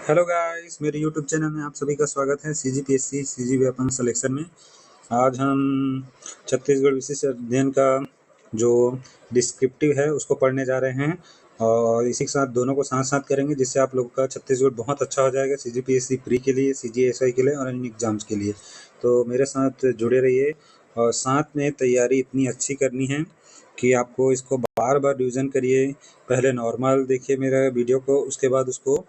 Hello guys, मेरे YouTube channel में आप सभी का स्वागत है। सीजीपीएससी सीजीबी अपन सिलेक्शन में आज हम छत्तीसगढ़ विशिष्ट अध्ययन का जो डिस्क्रिप्टिव है उसको पढ़ने जा रहे हैं और इसी के साथ दोनों को साथ साथ करेंगे, जिससे आप लोग का छत्तीसगढ़ बहुत अच्छा हो जाएगा सीजीपीएससी प्री के लिए, सीजीएसआई के लिए और अन्य एग्जाम्स के लिए। तो मेरे साथ जुड़े रहिए और साथ में तैयारी इतनी अच्छी करनी है कि आपको इसको बार बार रिविज़न करिए। पहले नॉर्मल देखिए मेरा वीडियो को, उसके बाद उसको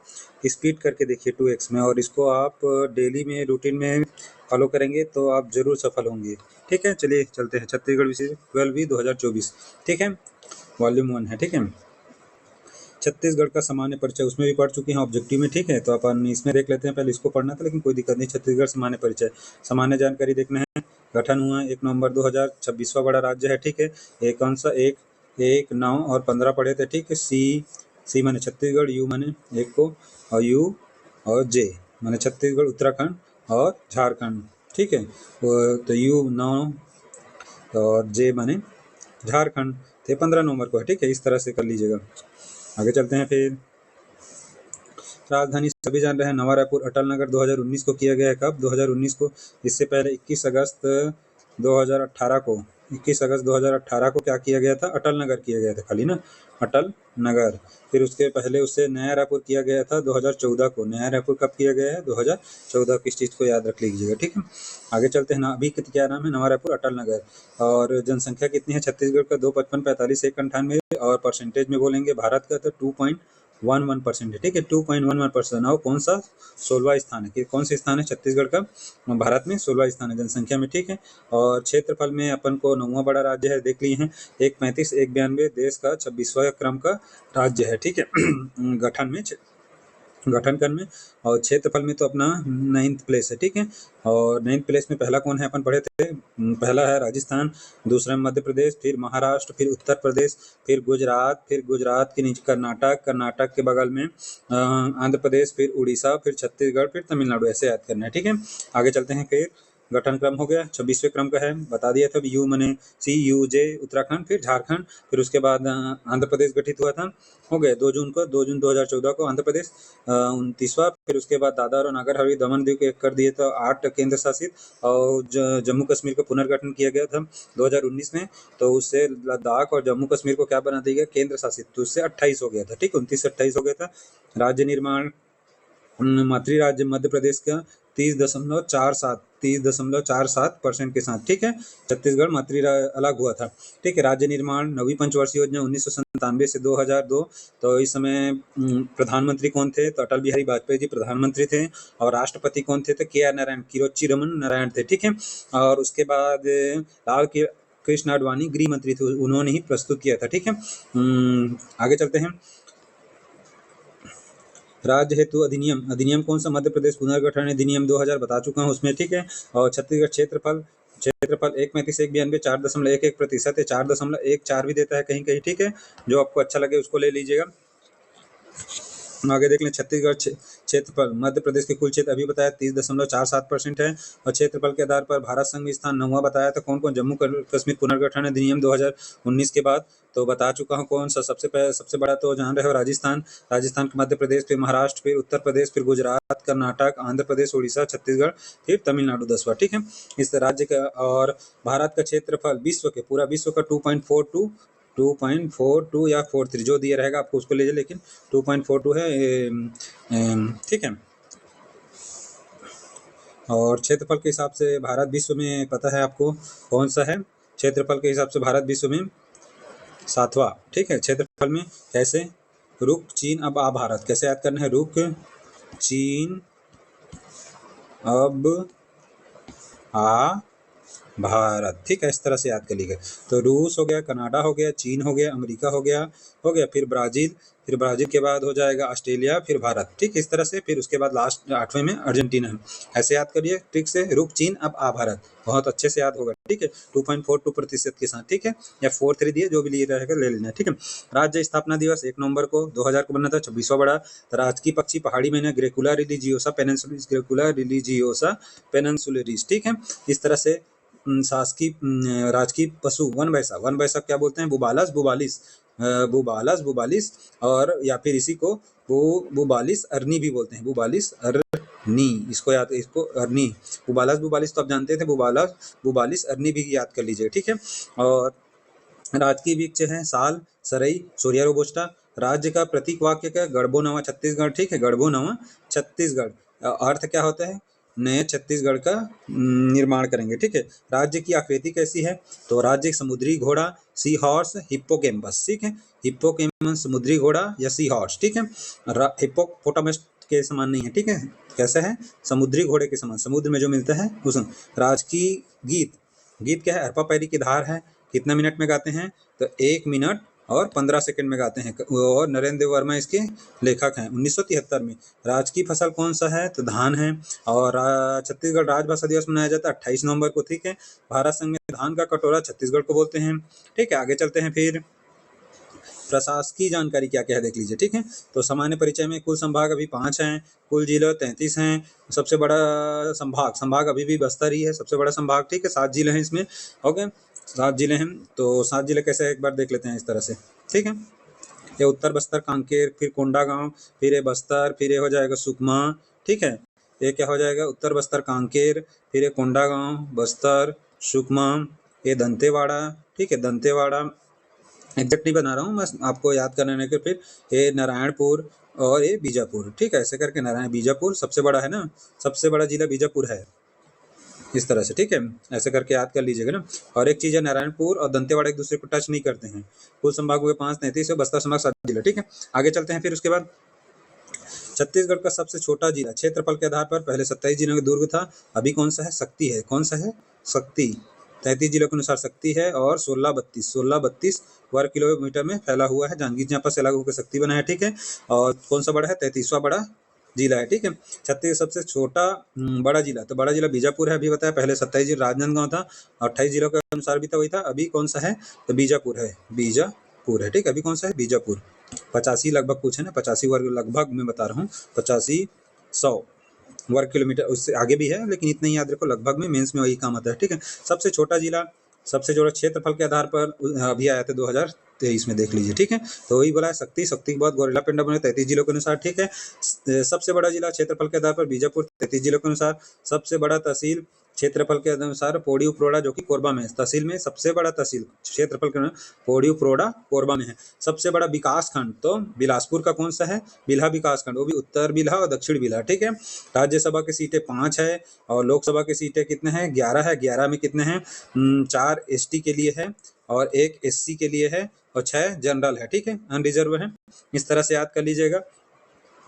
स्पीड करके देखिए 2x में, और इसको आप डेली में रूटीन में फॉलो करेंगे तो आप ज़रूर सफल होंगे। ठीक है, चलिए चलते हैं। छत्तीसगढ़ विषय 12 2024, ठीक है, वॉल्यूम 1 है। ठीक है, छत्तीसगढ़ का सामान्य परिचय उसमें भी पढ़ चुके हैं ऑब्जेक्टिव में। ठीक है, तो अपन इसमें देख लेते हैं। पहले इसको पढ़ना था लेकिन कोई दिक्कत नहीं। छत्तीसगढ़ सामान्य परिचय, सामान्य जानकारी देखना है। गठन हुआ 1 नवंबर 2000, 26वां बड़ा राज्य है। ठीक है, एक कौन सा, एक 9 और 15 पढ़े थे। ठीक है, सी माने छत्तीसगढ़, यू माने एक को, और यू और जे माने छत्तीसगढ़, उत्तराखंड और झारखंड। ठीक है, तो यू 9 और जे माने झारखंड, तो 15 नवंबर को है। ठीक है, इस तरह से कर लीजिएगा। आगे चलते हैं। फिर राजधानी सभी जान रहे हैं, नवा रायपुर। अटल नगर 2019 को किया गया है। कब? 2019 को। इससे पहले 21 अगस्त 2018 को, 21 अगस्त 2018 को क्या किया गया था? अटल नगर किया गया था, खाली ना, अटल नगर। फिर उसके पहले उससे नया रायपुर किया गया था 2014 को। नया रायपुर कब किया गया है? 2014 की। इस चीज़ को याद रख लीजिएगा। ठीक है, आगे चलते हैं ना। अभी क्या नाम है? नवा रायपुर अटल नगर। और जनसंख्या कितनी है छत्तीसगढ़ का? 255 45 198, और परसेंटेज में बोलेंगे भारत का तो 2.11% है। ठीक है, 2.11%। और कौन सा? 16वां स्थान है। कि कौन सा स्थान है छत्तीसगढ़ का? भारत में 16वां स्थान है जनसंख्या में। ठीक है, और क्षेत्रफल में अपन को 9वां बड़ा राज्य है, देख लिए हैं। 135 192, देश का 26वां क्रम का राज्य है। ठीक है, गठन कर में, और क्षेत्रफल में तो अपना 9th प्लेस है। ठीक है, और 9th प्लेस में पहला कौन है? अपन पढ़े थे, पहला है राजस्थान, दूसरा मध्य प्रदेश, फिर महाराष्ट्र, फिर उत्तर प्रदेश, फिर गुजरात के नीचे कर्नाटक, कर्नाटक के बगल में आंध्र प्रदेश, फिर उड़ीसा, फिर छत्तीसगढ़, फिर तमिलनाडु। ऐसे याद करना है। ठीक है, आगे चलते हैं। फिर गठन क्रम हो गया, 26वें क्रम का है, बता दिया था। यू मने CUJ उत्तराखंड, फिर झारखंड, फिर उसके बाद आंध्र प्रदेश गठित हुआ था। हो गए 2 जून को, 2 जून 2014 को आंध्र प्रदेश 29वां। फिर उसके बाद दादरा और नागर हवेली दमन दीव को एक कर दिए तो 8 केंद्र शासित, और जम्मू कश्मीर का पुनर्गठन किया गया था 2019 में। तो उससे लद्दाख और जम्मू कश्मीर को क्या बना दिया गया? केंद्र शासित। तो उससे 28 हो गया था। ठीक है, 29 से 28 हो गया था। राज्य निर्माण, मातृ राज्य मध्य प्रदेश का 30.47% के साथ। ठीक है, छत्तीसगढ़ मातृ अलग हुआ था। ठीक है, राज्य निर्माण, 9वीं पंचवर्षीय योजना 1997 से 2002। तो इस समय प्रधानमंत्री कौन थे? तो अटल बिहारी वाजपेयी जी प्रधानमंत्री थे, और राष्ट्रपति कौन थे? तो KR नारायण, किरोच्ची रमन नारायण थे। ठीक है, और उसके बाद लाल कृष्ण आडवाणी गृह मंत्री थे, उन्होंने ही प्रस्तुत किया था। ठीक है, आगे चलते हैं। राज्य हेतु अधिनियम, अधिनियम कौन सा? मध्य प्रदेश पुनर्गठन अधिनियम 2000 बता चुका हूँ उसमें। ठीक है, और छत्तीसगढ़ क्षेत्रफल, 135 192 4.11% है। 4.14 भी देता है कहीं कहीं। ठीक है, जो आपको अच्छा लगे उसको ले लीजिएगा। आगे देख लें। छत्तीसगढ़ क्षेत्रफल, मध्य प्रदेश के कुल क्षेत्र अभी बताया 30.47% है, और क्षेत्रफल के आधार पर भारत संघ में स्थान 9वां बताया था। कौन कौन? जम्मू कश्मीर पुनर्गठन अधिनियम 2019 के बाद तो बता चुका हूँ कौन सा सबसे बड़ा, तो जान रहे हो राजस्थान, राजस्थान के मध्य प्रदेश, फिर महाराष्ट्र, फिर उत्तर प्रदेश, फिर गुजरात, कर्नाटक, आंध्र प्रदेश, उड़ीसा, छत्तीसगढ़, फिर तमिलनाडु 10वां। ठीक है, इस राज्य का। और भारत का क्षेत्रफल विश्व के, पूरा विश्व का 2.42 या 43 जो दिया रहेगा आपको उसको ले जाए, लेकिन 2.42 है। ठीक है, और क्षेत्रफल के हिसाब से भारत विश्व में पता है आपको कौन सा है? क्षेत्रफल के हिसाब से भारत विश्व में 7वां। ठीक है, क्षेत्रफल में कैसे? रुक चीन अब आ भारत, कैसे याद करना है? रुक चीन अब आ भारत। ठीक है, इस तरह से याद कर लीजिएगा। तो रूस हो गया, कनाडा हो गया, चीन हो गया, अमेरिका हो गया, फिर ब्राजील, फिर ब्राजील के बाद हो जाएगा ऑस्ट्रेलिया, फिर भारत। ठीक, इस तरह से। फिर उसके बाद लास्ट 8वें में अर्जेंटीना है। ऐसे याद करिए ठीक से। रुक चीन अब आ भारत, बहुत अच्छे से याद होगा। ठीक है, 2.42% के साथ। ठीक है, या 43 दिए, जो भी लिए रहेगा ले लेना। ठीक है, राज्य स्थापना दिवस 1 नवंबर को 2000 को बना था, 26वां बड़ा। राजकीय पक्षी पहाड़ी मैना ग्रेकुला रिलीजियोसा पेनिनसुलरिस। ठीक है, इस तरह से शासकीय राजकीय पशु वन भैंसा क्या बोलते हैं? बुबालस बुबालिस, बुबालस, बुबालिस, और या फिर इसी को बुबालिस अरनी भी बोलते हैं, बुबालिस अरनी, इसको अरनी, बुबालस बुबालिस तो आप जानते थे, बुबालिस अरनी भी याद कर लीजिए, ठीक है। और राजकीय वृक्ष है साल, सरई, सूर्या रोबोस्टा। राज्य का प्रतीक वाक्य का गढ़बो नवा छत्तीसगढ़, ठीक है, गढ़बो नवा छत्तीसगढ़। अर्थ क्या होता है, नए छत्तीसगढ़ का निर्माण करेंगे, ठीक है। राज्य की आकृति कैसी है, तो राज्य समुद्री घोड़ा, सी हॉर्स, हिप्पोकैम्पस, ठीक है, हिप्पोकैम्पस समुद्री घोड़ा या सी हॉर्स, ठीक है। हिप्पोपोटामस के समान नहीं है, ठीक है, कैसा है, समुद्री घोड़े के समान, समुद्र में जो मिलता है उस। राजकीय गीत, गीत क्या है, अरपा पैरी की धार है, कितना मिनट में गाते हैं, तो 1 मिनट और 15 सेकंड में गाते हैं, और नरेंद्र देव वर्मा इसके लेखक हैं 1973 में। राजकीय फसल कौन सा है, तो धान है। और छत्तीसगढ़ राजभाषा दिवस मनाया जाता है 28 नवंबर को, ठीक है। भारत संघ में धान का कटोरा छत्तीसगढ़ को बोलते हैं, ठीक है। आगे चलते हैं, फिर प्रशासकीय जानकारी क्या क्या है देख लीजिए, ठीक है। तो सामान्य परिचय में कुल संभाग अभी 5 हैं, कुल जिले 33 हैं। सबसे बड़ा संभाग अभी भी बस्तर ही है, सबसे बड़ा संभाग, ठीक है। 7 जिले हैं इसमें, ओके, 7 जिले हैं। तो 7 जिले कैसे, एक बार देख लेते हैं इस तरह से, ठीक है। ये उत्तर बस्तर कांकेर, फिर कोंडागांव, फिर ये बस्तर, फिर ये हो जाएगा सुकमा, ठीक है। ये क्या हो जाएगा, उत्तर बस्तर कांकेर, फिर ये कोंडागांव, बस्तर, सुकमा, ये दंतेवाड़ा, ठीक है, दंतेवाड़ा एग्जैक्ट नहीं बना रहा हूँ, बस आपको याद करने के। फिर ये नारायणपुर और ये बीजापुर, ठीक है, ऐसे करके नारायण बीजापुर सबसे बड़ा है ना, सबसे बड़ा जिला बीजापुर है, इस तरह से, ठीक है, ऐसे करके याद कर लीजिएगा ना। और एक चीज है, नारायणपुर और दंतेवाड़ा एक दूसरे को टच नहीं करते हैं। कुल संभागों के 5, 33 है, बस्तर संभाग 7 जिला, ठीक है। आगे चलते हैं, फिर उसके बाद छत्तीसगढ़ का सबसे छोटा जिला क्षेत्रफल के आधार पर पहले 27 जिलों का दुर्ग था, अभी कौन सा है, शक्ति है, कौन सा है, शक्ति। 33 जिलों के अनुसार शक्ति है, और 1632 वर्ग किलोमीटर में फैला हुआ है, जांजगीर चांपा से अलग होकर शक्ति बना है, ठीक है। और कौन सा बड़ा है, 33वां बड़ा जिला है, ठीक है। छत्तीसगढ़ सबसे छोटा बड़ा जिला, तो बड़ा जिला बीजापुर है, अभी बताया, पहले 27 जिला राजनांदगांव था, 28 जिलों के अनुसार भी था, वही था, अभी कौन सा है, तो बीजापुर है, बीजापुर है, ठीक है, अभी कौन सा है, बीजापुर। 85 लगभग पूछे ना, 85 वर्ग लगभग मैं बता रहा हूँ, 85 100 वर्ग किलोमीटर, उससे आगे भी है, लेकिन इतना ही याद रखो, लगभग में, मेंस में वही काम आता है, ठीक है। सबसे छोटा जिला, सबसे जोड़ा क्षेत्रफल के आधार पर अभी आया था 2023 में, देख लीजिए, ठीक है। तो वही बोला है, शक्ति के बाद गोरिल्ला पेंडा बने 33 जिलों के अनुसार, ठीक है। सबसे बड़ा जिला क्षेत्रफल के आधार पर बीजापुर 33 जिलों के अनुसार। सबसे बड़ा तहसील क्षेत्रफल के अनुसार पौड़ी उपरोड़ा, जो कि कोरबा में है, तहसील में सबसे बड़ा तहसील क्षेत्रफल के पौड़ी उपरोड़ा कोरबा में है। सबसे बड़ा विकास खंड, तो बिलासपुर का कौन सा है, बिल्हा विकास खंड, वो भी उत्तर बिल्हा और दक्षिण बिल्हा, ठीक है। राज्यसभा की सीटें 5 है, और लोकसभा की सीटें कितने हैं, 11 है। 11 में कितने हैं, 4 ST के लिए है, और 1 SC के लिए है, और 6 जनरल है, ठीक है, अनरिजर्व है। इस तरह से याद कर लीजिएगा।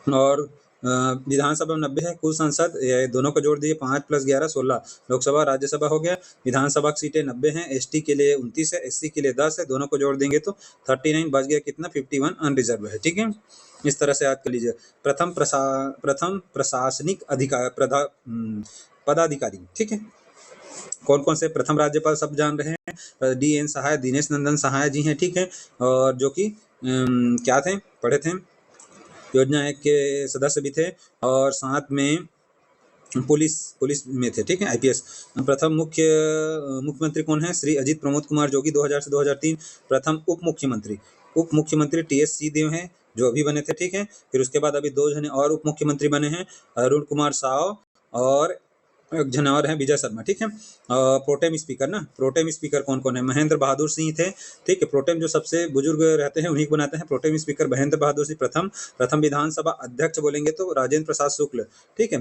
और विधानसभा 90 है, कुल सांसद ये दोनों को जोड़ दिए, 5 + 11 16, लोकसभा राज्यसभा हो गया। विधानसभा की सीटें 90 हैं, ST के लिए 29 है, SC के लिए 10 है, दोनों को जोड़ देंगे तो 39, बच गया कितना, 51 अनरिजर्व है, ठीक है। इस तरह से याद कर लीजिए। प्रथम प्रशासनिक पदाधिकारी, ठीक है, कौन कौन से, प्रथम राज्यपाल सब जान रहे हैं, DN सहाय, दिनेश नंदन सहाय जी हैं, ठीक है, और जो कि क्या थे, पढ़े थे, योजना आयोग के सदस्य भी थे, और साथ में पुलिस में थे, ठीक है, IPS। प्रथम मुख्यमंत्री कौन है, श्री अजित प्रमोद कुमार जोगी, 2000 से 2003। प्रथम उप मुख्यमंत्री TS सिंहदेव हैं, जो अभी बने थे, ठीक है। फिर उसके बाद अभी 2 जने और उप मुख्यमंत्री बने हैं, अरुण कुमार साव, और एक जन और है विजय शर्मा, ठीक है। प्रोटेम स्पीकर कौन कौन है, महेंद्र बहादुर सिंह थे, ठीक है। प्रोटेम जो सबसे बुजुर्ग रहते हैं उन्हीं को बनाते हैं प्रोटेम स्पीकर, महेंद्र बहादुर सिंह प्रथम विधानसभा अध्यक्ष बोलेंगे तो राजेंद्र प्रसाद शुक्ल, ठीक है,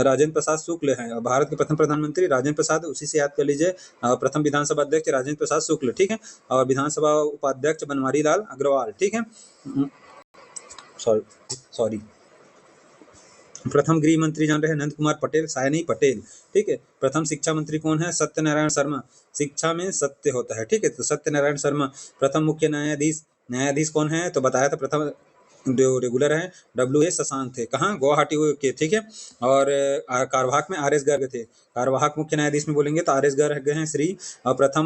राजेंद्र प्रसाद शुक्ल है भारत के प्रथम प्रधानमंत्री, राजेंद्र प्रसाद, उसी से याद कर लीजिए। प्रथम विधानसभा अध्यक्ष राजेंद्र प्रसाद शुक्ल, ठीक है। और विधानसभा उपाध्यक्ष बनवारी लाल अग्रवाल, ठीक है, सॉरी। प्रथम गृह मंत्री जान रहे हैं नंद कुमार पटेल, सायनी पटेल, ठीक है। प्रथम शिक्षा मंत्री कौन है, सत्यनारायण शर्मा, शिक्षा में सत्य होता है, ठीक है, तो सत्यनारायण शर्मा। प्रथम मुख्य न्यायाधीश कौन है, तो बताया था, प्रथम जो रेगुलर है WA शशांक थे, कहाँ, गुवाहाटी के, ठीक है। और कार्यवाहक में RS गर्ग थे, कार्यवाहक मुख्य न्यायाधीश में बोलेंगे तो RS गर्ग हैं श्री। और प्रथम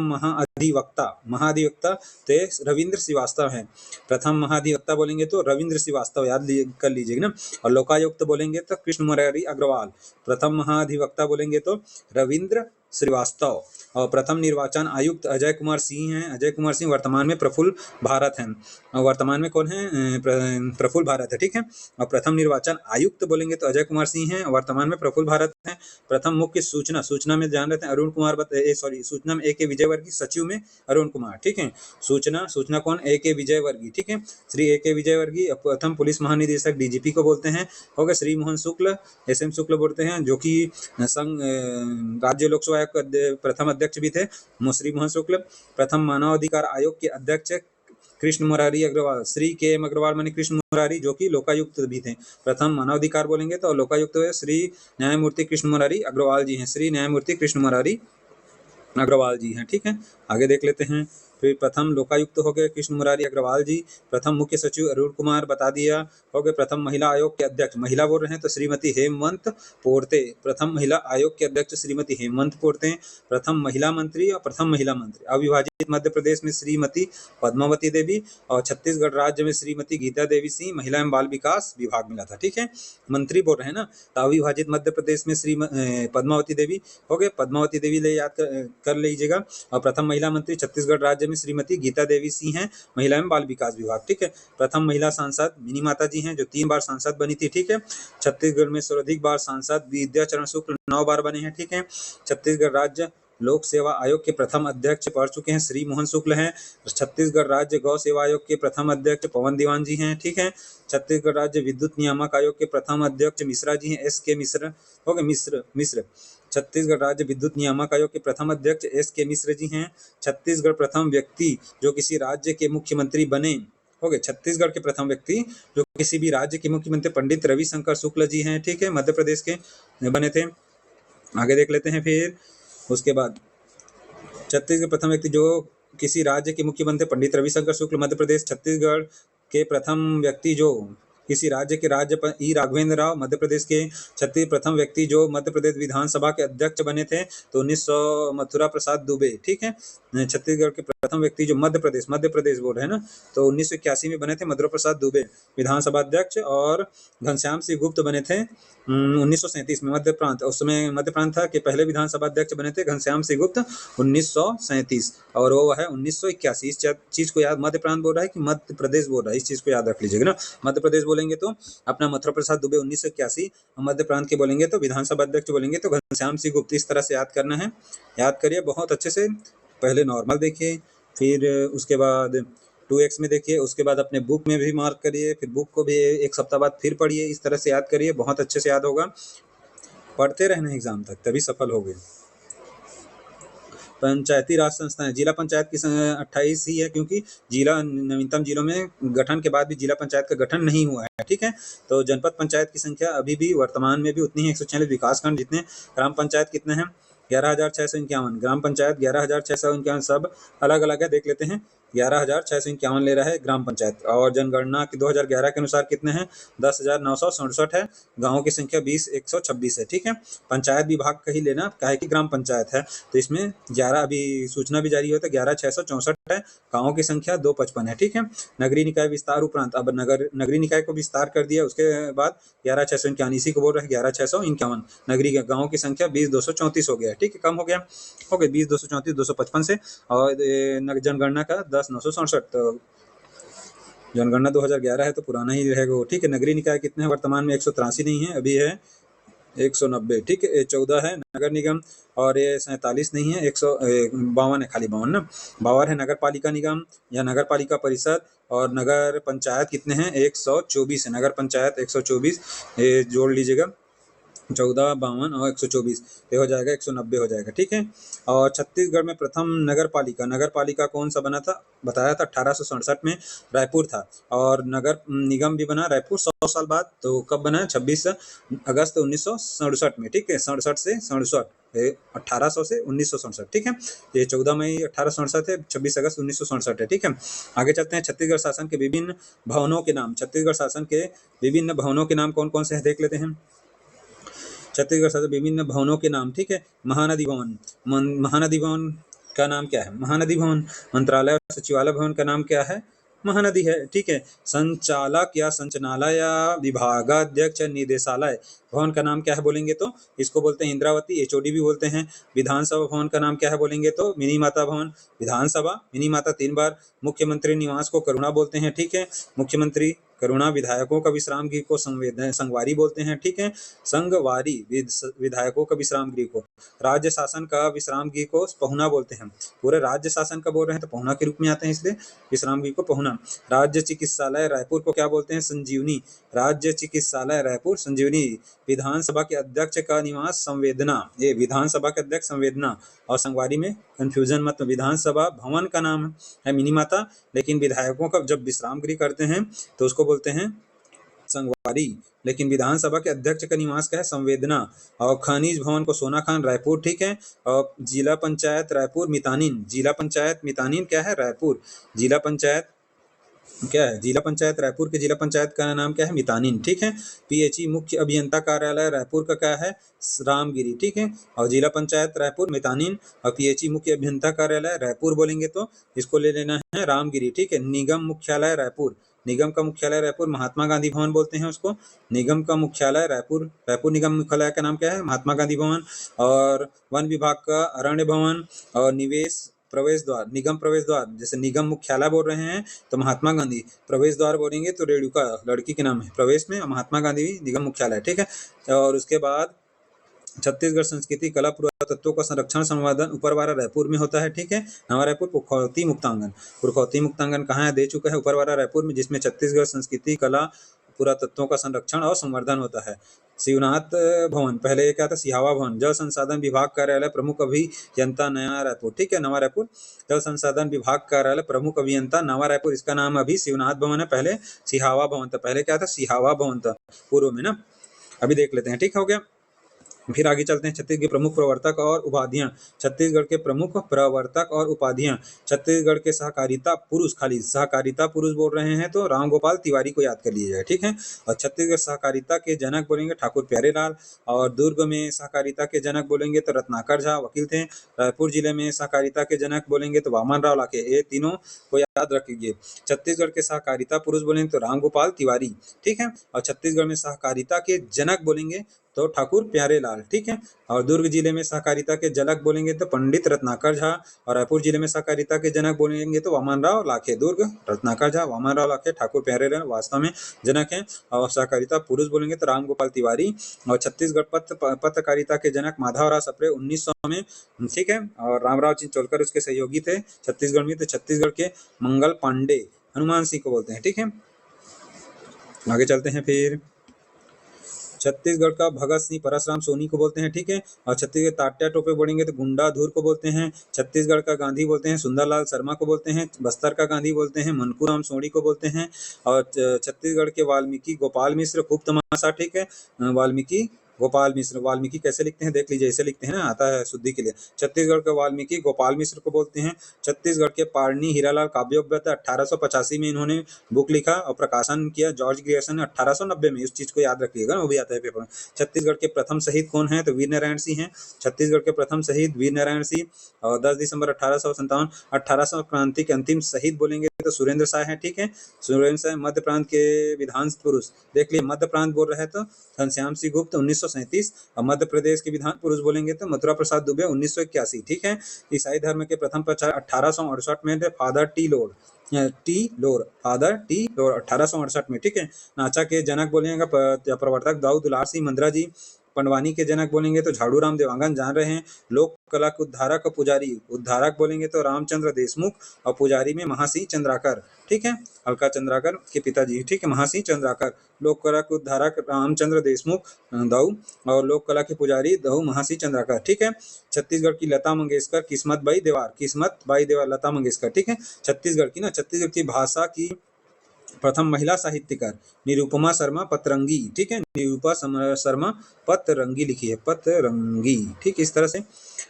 महाधिवक्ता थे रविंद्र श्रीवास्तव हैं, प्रथम महाधिवक्ता बोलेंगे तो रविंद्र श्रीवास्तव, याद कर लीजिएगा ना। और लोकायुक्त बोलेंगे तो कृष्ण मुरारी अग्रवाल, प्रथम महाधिवक्ता बोलेंगे तो रविंद्र श्रीवास्तव। और प्रथम निर्वाचन आयुक्त अजय कुमार सिंह हैं। अजय कुमार सिंह वर्तमान में प्रफुल्ल भारत हैं। वर्तमान में कौन है? प्रफुल्ल भारत है, ठीक है। और प्रथम निर्वाचन आयुक्त बोलेंगे तो अजय कुमार सिंह हैं, वर्तमान में प्रफुल्ल भारत हैं। प्रथम मुख्य सूचना में जान रहे हैं अरुण कुमार सूचना में A.K. विजयवर्गीय, सचिव में अरुण कुमार, ठीक है। सूचना कौन? A.K. विजयवर्गीय, ठीक है। श्री A.K. विजयवर्गीय। प्रथम पुलिस महानिदेशक DGP को बोलते हैं, हो गए श्री मोहन शुक्ल, SM शुक्ल बोलते हैं, जो कि संघ राज्य लोक सेवा आयोग के प्रथम अध्यक्ष भी थे, श्री मोहन शुक्ल। प्रथम मानव अधिकार आयोग के अध्यक्ष कृष्ण मुरारी अग्रवाल, श्री KM अग्रवाल माने कृष्ण मुरारी, जो कि लोकायुक्त भी थे। प्रथम मानवाधिकार बोलेंगे तो लोकायुक्त है श्री न्यायमूर्ति कृष्ण मुरारी अग्रवाल जी हैं, श्री न्यायमूर्ति कृष्ण मुरारी अग्रवाल जी हैं, ठीक है। आगे देख लेते हैं। फिर प्रथम लोकायुक्त हो गए कृष्ण मुरारी अग्रवाल जी। प्रथम मुख्य सचिव अरुण कुमार बता दिया, हो गए। प्रथम महिला आयोग के अध्यक्ष, महिला बोल रहे हैं तो श्रीमती हेमंत पोर्ते, प्रथम महिला आयोग के अध्यक्ष श्रीमती हेमंत पोर्ते। प्रथम महिला मंत्री और प्रथम महिला मंत्री अविभाजित मध्य प्रदेश में श्रीमती पद्मावती देवी, और छत्तीसगढ़ राज्य में श्रीमती गीता देवी सिंह, महिला एवं बाल विकास विभाग मिला था, ठीक है। मंत्री बोल रहे हैं ना, तो अविभाजित मध्य प्रदेश में श्री पद्मावती देवी, हो गए। पद्मावती देवी ले याद कर लीजिएगा। और प्रथम महिला मंत्री छत्तीसगढ़ राज्य में श्रीमती गीता देवी सिंह हैं, महिला एवं बाल विकास विभाग, ठीक है। प्रथम महिला सांसद मिनी माता जी हैं, जो 3 बार सांसद बनी थी, ठीक है। छत्तीसगढ़ में सर्वाधिक बार सांसद विद्याचरण शुक्ल 9 बार बने हैं, ठीक है। छत्तीसगढ़ राज्य लोक सेवा आयोग के प्रथम अध्यक्ष पढ़ चुके हैं, श्री मोहन शुक्ल हैं। छत्तीसगढ़ राज्य गौ सेवा आयोग के प्रथम अध्यक्ष पवन दीवान जी हैं, ठीक है। छत्तीसगढ़ राज्य विद्युत नियामक आयोग के प्रथम अध्यक्ष मिश्रा जी हैं, SK मिश्र, हो गए। मिश्र छत्तीसगढ़ राज्य विद्युत नियामक आयोग के प्रथम अध्यक्ष SK मिश्र जी हैं। छत्तीसगढ़ प्रथम व्यक्ति जो किसी राज्य के मुख्यमंत्री बने, हो गए। छत्तीसगढ़ के प्रथम व्यक्ति जो किसी भी राज्य के मुख्यमंत्री पंडित रविशंकर शुक्ल जी हैं, ठीक है, मध्य प्रदेश के बने थे। आगे देख लेते हैं। फिर उसके बाद छत्तीसगढ़ प्रथम व्यक्ति जो किसी राज्य के मुख्यमंत्री पंडित रविशंकर शुक्ल मध्य प्रदेश। छत्तीसगढ़ के प्रथम व्यक्ति जो किसी राज्य के राज्यपाल E राघवेंद्र राव मध्य प्रदेश के। छत्तीसगढ़ प्रथम व्यक्ति जो मध्य प्रदेश विधानसभा के अध्यक्ष बने थे तो 1900 मथुरा प्रसाद दुबे, ठीक है। छत्तीसगढ़ के प्रथम व्यक्ति जो मध्य प्रदेश बोल रहे हैं ना, तो 1981 में बने थे मथुरा प्रसाद दुबे विधानसभा अध्यक्ष। और घनश्याम सिंह गुप्त बने थे 1937 में, मध्य प्रांत, उस समय मध्य प्रांत था कि पहले विधानसभा अध्यक्ष बने थे घनश्याम सिंह गुप्त 1937, और वो है 1981। इस चीज को याद, मध्य प्रांत बोल रहा है कि मध्य प्रदेश बोल रहा है, इस चीज को याद रख लीजिएगा ना। मध्य प्रदेश बोलेंगे तो अपना मथुरा प्रसाद दुबे 1981, मध्य प्रांत के बोलेंगे तो विधानसभा अध्यक्ष बोलेंगे तो घनश्याम सिंह गुप्त। इस तरह से याद करना है, याद करिए बहुत अच्छे से। पहले नॉर्मल देखिए, फिर उसके बाद 2x में देखिए, उसके बाद अपने बुक में भी मार्क करिए, फिर बुक को भी एक सप्ताह बाद फिर पढ़िए। इस तरह से याद करिए, बहुत अच्छे से याद होगा। पढ़ते रहना एग्जाम तक, तभी सफल होगे। पंचायती राज संस्थाएं, जिला पंचायत की 28 ही है, क्योंकि जिला नवीनतम जिलों में गठन के बाद भी जिला पंचायत का गठन नहीं हुआ है, ठीक है। तो जनपद पंचायत की संख्या अभी भी वर्तमान में भी उतनी है, 146। विकासखंड जितने, ग्राम पंचायत कितने हैं? 11,651। ग्राम पंचायत 11,651, सब अलग अलग है, देख लेते हैं। 11,651 ले रहा है ग्राम पंचायत। और जनगणना की 2011 के अनुसार कितने हैं? 10,967 है। गाँवों की संख्या 20,126 है, ठीक है। पंचायत विभाग का ही लेना, काहे की ग्राम पंचायत है, तो इसमें 11 अभी सूचना भी जारी होता है, 11,664 है। गाँवों की संख्या 255 है, ठीक है। नगरीय निकाय विस्तार उपरांत अब नगरीय निकाय को विस्तार कर दिया, उसके बाद 11,651, इसी को बोल रहे हैं 11,651। नगरीय गाँवों की संख्या 20,234 हो गया, ठीक है, कम हो गया, हो गए 20,234 255 से। और जनगणना का 10,967, तो जनगणना 2011 है तो पुराना ही रहेगा, ठीक है। नगरीय निकाय कितने हैं वर्तमान में? 183 नहीं है, अभी है 190, ठीक है। 14 है नगर निगम, और ये 47 नहीं है, 152 है, खाली 52 ना। 52 है नगर पालिका निगम या नगर पालिका परिषद। और नगर पंचायत कितने हैं? 124 है, नगर पंचायत 124, ये जोड़ लीजिएगा, 14, 52 और 124, ये हो जाएगा 190 हो जाएगा, ठीक है। और छत्तीसगढ़ में प्रथम नगर पालिका कौन सा बना था? बताया था 1867 में रायपुर था। और नगर निगम भी बना रायपुर 100 साल बाद, तो कब बना? 26 अगस्त 1967 में, ठीक है। 67 से 67, 1800 से 1967, ठीक है। ये 14 मई 1867 है, 26 अगस्त 1967 है, ठीक है। आगे चलते हैं। छत्तीसगढ़ शासन के विभिन्न भवनों के नाम, छत्तीसगढ़ शासन के विभिन्न भवनों के नाम कौन कौन से हैं, देख लेते हैं। छत्तीसगढ़ शासन विभिन्न भवनों के नाम, ठीक है। महानदी भवन, महानदी भवन का नाम क्या है? महानदी भवन। मंत्रालय और सचिवालय भवन का नाम क्या है? महानदी है, ठीक है। संचालक या संचालनालय या विभागाध्यक्ष या निदेशालय भवन का नाम क्या है बोलेंगे तो इसको बोलते हैं इंद्रावती, एचओडी भी बोलते हैं। विधानसभा भवन का नाम क्या है बोलेंगे तो मिनी माता भवन। विधानसभा मिनी माता 3 बार। मुख्यमंत्री निवास को करुणा बोलते हैं, ठीक है। मुख्यमंत्री करुणा। विधायकों का विश्राम गृह को संगवारी बोलते हैं, ठीक है। संगवारी विधायकों का विश्राम गृह को। राज्य शासन का विश्राम गृह को पहुना बोलते हैं। पूरे राज्य शासन का बोल रहे हैं तो पहुना के रूप में आते हैं, इसलिए विश्राम गृह को पहुना। राज्य चिकित्सालय रायपुर को क्या बोलते हैं? संजीवनी। राज्य चिकित्सालय रायपुर संजीवनी। विधानसभा के अध्यक्ष का निवास संवेदना। ये विधानसभा के अध्यक्ष संवेदना। और संगवारी में कंफ्यूजन मत। विधानसभा भवन का नाम है मिनी माता, लेकिन विधायकों का जब विश्राम गृह करते हैं तो उसको बोलते हैं संगवारी। लेकिन विधानसभा के अध्यक्ष का निवास क्या है? संवेदना। और खनिज भवन को सोना खान रायपुर, ठीक है। और जिला पंचायत रायपुर मितानिन। जिला पंचायत मितानिन क्या है? रायपुर। जिला पंचायत क्या है? जिला पंचायत रायपुर के जिला पंचायत का नाम क्या है? मितानिन, ठीक है। पीएचई मुख्य अभियंता कार्यालय रायपुर का क्या है? रामगिरी, ठीक है। और जिला पंचायत रायपुर मितानिन और पीएचई मुख्य अभियंता कार्यालय रायपुर बोलेंगे तो इसको ले लेना है रामगिरी, ठीक है। निगम मुख्यालय रायपुर। निगम का मुख्यालय रायपुर महात्मा गांधी भवन बोलते हैं उसको। निगम का मुख्यालय रायपुर। रायपुर निगम मुख्यालय का नाम क्या है? महात्मा गांधी भवन। और वन विभाग का अरण्य भवन। और निवेश प्रवेश द्वार, निगम प्रवेश द्वार, जैसे निगम मुख्यालय बोल रहे हैं तो महात्मा गांधी। प्रवेश द्वार बोलेंगे तो रेणुका लड़की के नाम है प्रवेश में। और महात्मा गांधी निगम मुख्यालय, ठीक है। और उसके बाद छत्तीसगढ़ संस्कृति कला पुरातत्वों का संरक्षण संवर्धन उपरवारा रायपुर में होता है, ठीक है। नवा रायपुर पुरखौती मुक्तांगन। पुरखौती मुक्तांगन कहाँ है? दे चुका है उपरवारा रायपुर में, जिसमें छत्तीसगढ़ संस्कृति कला पुरातत्वों का संरक्षण और संवर्धन होता है। शिवनाथ भवन, पहले क्या था? सिहावा भवन। जल संसाधन विभाग कार्यालय प्रमुख अभियंता नया रायपुर, ठीक है। नवा रायपुर जल संसाधन विभाग कार्यालय प्रमुख अभियंता नवा रायपुर, इसका नाम अभी शिवनाथ भवन है, पहले सिहावा भवन था। पहले क्या था? सिहावा भवन था पूर्व में ना। अभी देख लेते हैं, ठीक हो गया। फिर आगे चलते हैं। छत्तीसगढ़ के प्रमुख प्रवर्तक और उपाधियां। छत्तीसगढ़ के प्रमुख प्रवर्तक और उपाधियां। छत्तीसगढ़ के सहकारिता पुरुष, खाली सहकारिता पुरुष बोल रहे हैं तो राम गोपाल तिवारी को याद कर लीजिएगा, ठीक है। और छत्तीसगढ़ सहकारिता के जनक बोलेंगे ठाकुर प्यारेलाल। और दुर्ग में सहकारिता के जनक बोलेंगे तो रत्नाकर झा वकील थे। रायपुर जिले में सहकारिता के जनक बोलेंगे तो वामन राव लाखे। ये तीनों को याद रखिए। छत्तीसगढ़ के सहकारिता पुरुष बोलेंगे तो राम गोपाल तिवारी, ठीक है। और छत्तीसगढ़ में सहकारिता के जनक बोलेंगे तो ठाकुर प्यारेलाल, ठीक है। और दुर्ग जिले में सहकारिता के जनक बोलेंगे तो पंडित रत्नाकर झा। और रायपुर जिले में सहकारिता के जनक बोलेंगे तो वामन राव लाखे। दुर्ग रत्नाकर झा, वामन राव लाखे, ठाकुर प्यारेलाल वास्तव में जनक हैं। और सहकारिता पुरुष बोलेंगे तो राम गोपाल तिवारी। और छत्तीसगढ़ पत्रकारिता के जनक माधवराव सप्रे 1900 में, ठीक है। और रामराव चिंचोलकर उसके सहयोगी थे छत्तीसगढ़ में। तो छत्तीसगढ़ के मंगल पांडे हनुमान सिंह को बोलते हैं, ठीक है। आगे चलते हैं। फिर छत्तीसगढ़ का भगत सिंह परसराम सोनी को बोलते हैं, ठीक है। और छत्तीसगढ़ तात्या टोपे बोलेंगे तो गुंडा धूर को बोलते हैं। छत्तीसगढ़ का गांधी बोलते हैं सुंदरलाल शर्मा को बोलते हैं। बस्तर का गांधी बोलते हैं मनकूराम सोनी को बोलते हैं। और छत्तीसगढ़ के वाल्मीकि गोपाल मिश्र, खूब तमाशा, ठीक है। वाल्मीकि गोपाल मिश्र, वाल्मीकि कैसे लिखते हैं देख लीजिए, ऐसे लिखते हैं ना, आता है शुद्धि के लिए। छत्तीसगढ़ के वाल्मीकि गोपाल मिश्र को बोलते हैं। छत्तीसगढ़ के पारनी हीरालाल काव्योपगत 1885 में इन्होंने बुक लिखा और प्रकाशन किया जॉर्ज ग्रियर्सन ने 1890 में। इस चीज को याद रखिएगा, वो भी आता है पेपर में। छत्तीसगढ़ के प्रथम शहीद कौन है? तो वीर नारायण सिंह हैं। छत्तीसगढ़ के प्रथम शहीद वीर नारायण सिंह। और 10 दिसंबर 1857। 1800 क्रांति के अंतिम शहीद बोलेंगे तो सुरेंद्र शाह है, ठीक है। सुरेंद्र शाह मध्य प्रांत के विधान पुरुष, देख लिए मध्य प्रांत बोल रहे हैं तो घनश्याम सिंह गुप्त 1937। और मध्य प्रदेश के विधान पुरुष बोलेंगे तो मथुरा प्रसाद दुबे 1981, ठीक है। ईसाई धर्म के प्रथम प्रचार 1868 में थे फादर टी लोर, फादर टी लोर 1868 में, ठीक है। नाचा के जनक बोलेंगे प्रवर्तक दाऊ दुलार सिंह मंद्रा जी। पंडवानी के जनक बोलेंगे तो झाड़ू राम देवांगन जान रहे हैं। लोक कला के उद्धारक और पुजारी, उद्धारक बोलेंगे तो रामचंद्र देशमुख। और पुजारी में महासिंह चंद्राकर, ठीक है। अलका चंद्राकर के पिताजी, ठीक है, महासिंह चंद्राकर। लोक कला के उद्धारक रामचंद्र देशमुख दाऊ। और लोक कला के पुजारी दाऊ महासिंह चंद्राकर, ठीक है। छत्तीसगढ़ की लता मंगेशकर किस्मत बाई देवार, लता मंगेशकर, ठीक है। छत्तीसगढ़ की भाषा की प्रथम महिला साहित्यकार निरुपमा शर्मा पतरंगी, ठीक है, निरुपमा शर्मा पतरंगी लिखी है, पतरंगी, ठीक, इस तरह से।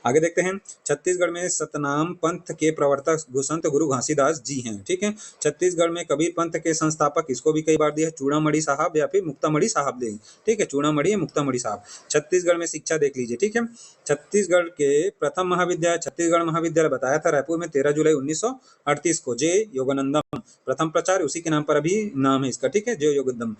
आगे देखते हैं, छत्तीसगढ़ में सतनाम पंथ के प्रवर्तक संत गुरु घासीदास जी हैं, ठीक है। छत्तीसगढ़ में कबीर पंथ के संस्थापक, इसको भी कई बार दिया है, चूड़ामणि साहब या फिर मुक्तामणि साहब दे, ठीक है, चूड़ामणि या मुक्तामणि साहब। छत्तीसगढ़ में शिक्षा देख लीजिए, ठीक है। छत्तीसगढ़ के प्रथम महाविद्यालय, छत्तीसगढ़ महाविद्यालय बताया था रायपुर में 13 जुलाई 1938 को, जे योगानंदम प्रथम प्राचार्य, उसी के नाम पर अभी नाम है इसका, ठीक है, जे योगानंदम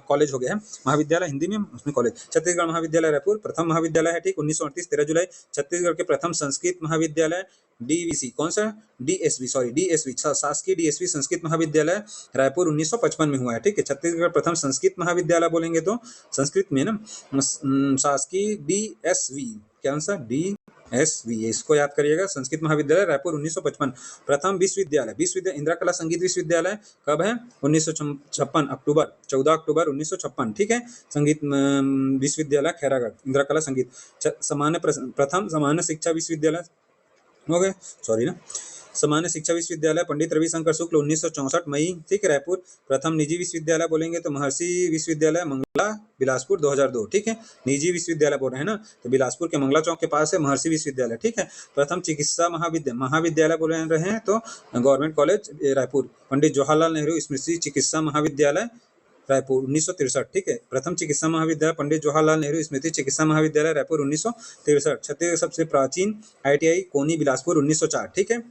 कॉलेज हो गया है, महाविद्यालय हिंदी में, उसमें कॉलेज। छत्तीसगढ़ महाविद्यालय रायपुर प्रथम महाविद्यालय है, ठीक, 1938 13 जुलाई। छत्तीसगढ़ के प्रथम संस्कृत महाविद्यालय डीवीसी, कौन सा, डीएसवी, सॉरी डीएसवी, शासकीय डीएसवी संस्कृत महाविद्यालय रायपुर 1955 में हुआ है, ठीक है। छत्तीसगढ़ प्रथम संस्कृत महाविद्यालय बोलेंगे तो संस्कृत में ना शासकीय डीएसवी, क्या आंसर, डीएसवी, इसको याद करिएगा, संस्कृत महाविद्यालय रायपुर 1955। प्रथम विश्वविद्यालय, विश्वविद्यालय इंदिरा कला संगीत विश्वविद्यालय कब है, 1956 अक्टूबर, 14 अक्टूबर 1956, ठीक है। संगीत विश्वविद्यालय खैरागढ़, इंदिरा कला संगीत। सामान्य प्रथम सामान्य शिक्षा विश्वविद्यालय हो गए, सॉरी ना, सामान्य शिक्षा विश्वविद्यालय पंडित रविशंकर शुक्ल 1964 मई, ठीक है, रायपुर। प्रथम निजी विश्वविद्यालय बोलेंगे तो महर्षि विश्वविद्यालय मंगला बिलासपुर 2002, ठीक है, निजी विश्वविद्यालय बोल रहे हैं ना, तो बिलासपुर के मंगला चौक के पास है महर्षि विश्वविद्यालय, ठीक है। प्रथम चिकित्सा महाविद्यालय बोल रहे हैं तो गवर्नमेंट कॉलेज रायपुर, पंडित जवाहरलाल नेहरू स्मृति चिकित्सा महाविद्यालय रायपुर 1963, ठीक है। प्रथम चिकित्सा महाविद्यालय पंडित जवाहरलाल नेहरू स्मृति चिकित्सा महाविद्यालय रायपुर 1963। छत्तीसगढ़ सबसे प्राचीन आईटीआई कोनी बिलासपुर 1904, ठीक है।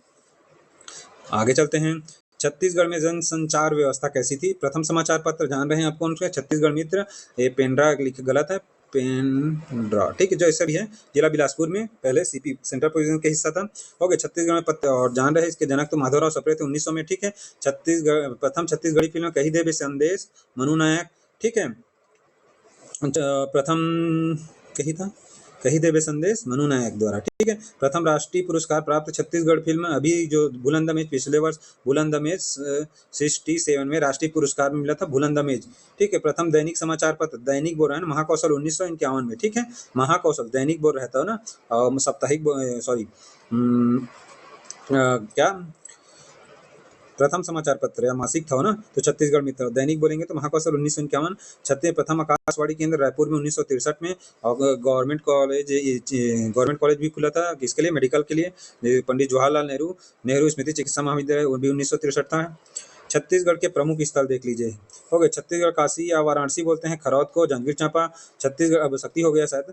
आगे चलते हैं, छत्तीसगढ़ में जन संचार व्यवस्था कैसी थी। प्रथम समाचार पत्र जान रहे हैं आप कौन सा, छत्तीसगढ़ मित्र, ये पेंड्रा लिख गलत है, पेंड्रा, ठीक है, जो ऐसा भी है, जिला बिलासपुर में पहले सीपी सेंट्रल प्रोविजन का हिस्सा था, हो गया। छत्तीसगढ़ में पत्र और जान रहे इसके जनक तो माधवराव सप्रे थे 1900 में, ठीक है। छत्तीसगढ़ प्रथम छत्तीसगढ़ी फिल्म कही देवे संदेश, मनु नायक, ठीक है। प्रथम कही था, कही देवे संदेश, मनु नायक द्वारा, ठीक है। प्रथम राष्ट्रीय पुरस्कार प्राप्त छत्तीसगढ़ फिल्म, अभी जो बुलंदमेज पिछले वर्ष बुलंदमेज 67 में राष्ट्रीय पुरस्कार मिला था, बुलंदमेज, ठीक है। प्रथम दैनिक समाचार पत्र, दैनिक बोल रहा है ना, महाकौशल 1951 में, ठीक है, महाकौशल दैनिक बोल रहता है ना, और साप्ताहिक, सॉरी क्या, प्रथम समाचार पत्र या मासिक था ना, तो छत्तीसगढ़ मित्र। दैनिक बोलेंगे तो महाकौशल 1951। छत्तीस प्रथम आकाशवाणी केंद्र रायपुर में 1963 में, और गवर्नमेंट कॉलेज भी खुला था, किसके लिए, मेडिकल के लिए, पंडित जवाहरलाल नेहरू स्मृति चिकित्सा महाविद्यालय, वो भी 1963 था। छत्तीसगढ़ के प्रमुख स्थल देख लीजिए, हो गए, छत्तीसगढ़ काशी या वाराणसी बोलते हैं खरौद को, जांजगीर चांपा, छत्तीसगढ़ अब शक्ति हो गया शायद,